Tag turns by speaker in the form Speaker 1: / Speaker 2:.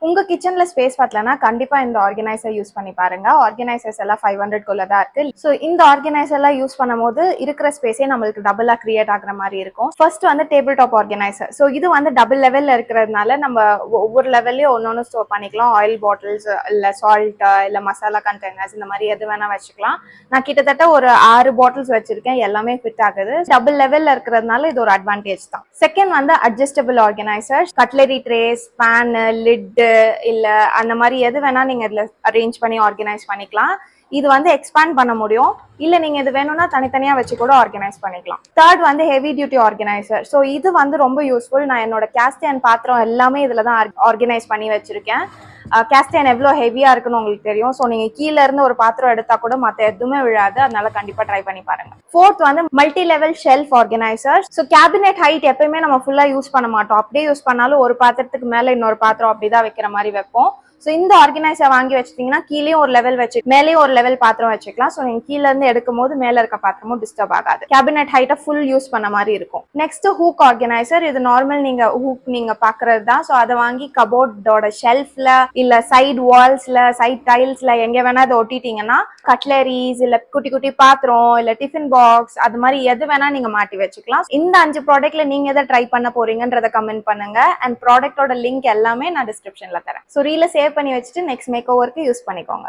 Speaker 1: உங்க கிச்சன்ல ஸ்பேஸ் பத்தலனா கண்டிப்பா இந்த ஆர்கனைசர் யூஸ் பண்ணி பாருங்க. ஆர்கனைசர்ஸ் எல்லாம் 500 குள்ள தான் இருக்கு. ஸோ இந்த ஆர்கனைசர் எல்லாம் யூஸ் பண்ணும்போது இருக்கிற ஸ்பேஸே நம்மளுக்கு டபுளா கிரியேட் ஆகுற மாதிரி இருக்கும். ஃபர்ஸ்ட் வந்து டேபிள் டாப் ஆர்கனைசர். ஸோ இது வந்து டபுள் லெவல்ல இருக்கிறதுனால நம்ம ஒவ்வொரு லெவல்லையும் ஒன்னொன்னு ஸ்டோர் பண்ணிக்கலாம். ஆயில் பாட்டில்ஸ் இல்ல சால்ட் இல்ல மசாலா கண்டெய்னர்ஸ் இந்த மாதிரி எது வேணா வச்சுக்கலாம். நான் கிட்டத்தட்ட ஒரு 6 பாட்டில்ஸ் வச்சிருக்கேன். எல்லாமே ஃபிட் ஆகுது. டபுள் லெவல்ல இருக்கிறதுனால இது ஒரு அட்வான்டேஜ் தான். செகண்ட் வந்து adjustable organiser. Cutlery trays, pan, lid இல்ல அந்த மாதிரி எது வேணா நீங்க இதுல அரேஞ்ச் பண்ணி ஆர்கனைஸ் பண்ணிக்கலாம். இது வந்து எக்ஸ்பேண்ட் பண்ண முடியும். இல்ல நீங்க இது வேணும்னா தனித்தனியா வச்சு கூட ஆர்கனைஸ் பண்ணிக்கலாம். தேர்ட் வந்து ஹெவி டியூட்டி ஆர்கனைசர். ஸோ இது வந்து ரொம்ப யூஸ்ஃபுல். நான் என்னோட கேஸ்ட் அயர்ன் பாத்திரம் எல்லாமே இதுல தான் ஆர்கனைஸ் பண்ணி வச்சிருக்கேன். கேஸ்ட் அயர்ன் எவ்வளவு ஹெவியா இருக்குன்னு உங்களுக்கு தெரியும். ஸோ நீங்க கீழ இருந்து ஒரு பாத்திரம் எடுத்தா கூட மத்த எதுவுமே விழாது. அதனால கண்டிப்பா ட்ரை பண்ணி பாருங்க. ஃபோர்த் வந்து multi level shelf organiser. So cabinet height எப்பயுமே நம்ம ஃபுல்லா யூஸ் பண்ண மாட்டோம். அப்படியே யூஸ் பண்ணாலும் ஒரு பாத்திரத்துக்கு மேல இன்னொரு பாத்திரம் அப்படிதான் வைக்கிற மாதிரி வைப்போம். ஸோ இந்த ஆர்கனைசர் வாங்கி வச்சிட்டீங்கன்னா கீழே ஒரு லெவல் வச்சு மேலேயும் ஒரு லெவல் பாத்திரம் வச்சுக்கலாம். ஸோ நீங்க கீழ இருந்து எடுக்கும் போது மேல இருக்க பாத்திரமும் டிஸ்டர்ப் ஆகாது. கேபினெட் ஹைட்டை ஃபுல் யூஸ் பண்ண மாதிரி இருக்கும். Next hook organiser. இது நார்மல் நீங்க ஹூக் நீங்க பாக்குறது தான். ஸோ அதை வாங்கி கபோர்டோட ஷெல்ஃப்ல இல்ல சைட் வால்ஸ்ல சைட் டைல்ஸ்ல எங்க வேணா அதை ஒட்டிட்டீங்கன்னா கட்லரிஸ் இல்ல குட்டி குட்டி பாத்திரம் இல்ல டிஃபன் பாக்ஸ் அது மாதிரி எது வேணா நீங்க மாட்டி வச்சுக்கலாம். இந்த 5 ப்ராடக்ட்ல நீங்க எதை ட்ரை பண்ண போறீங்கன்றத கமெண்ட் பண்ணுங்க. அண்ட் ப்ராடக்டோட லிங்க் எல்லாமே நான் டிஸ்கிரிப்ஷன்ல தரேன். ஸோ ரீல சேவ் பண்ணி வச்சுட்டு நெக்ஸ்ட் மேக் ஓவருக்கு யூஸ் பண்ணிக்கோங்க.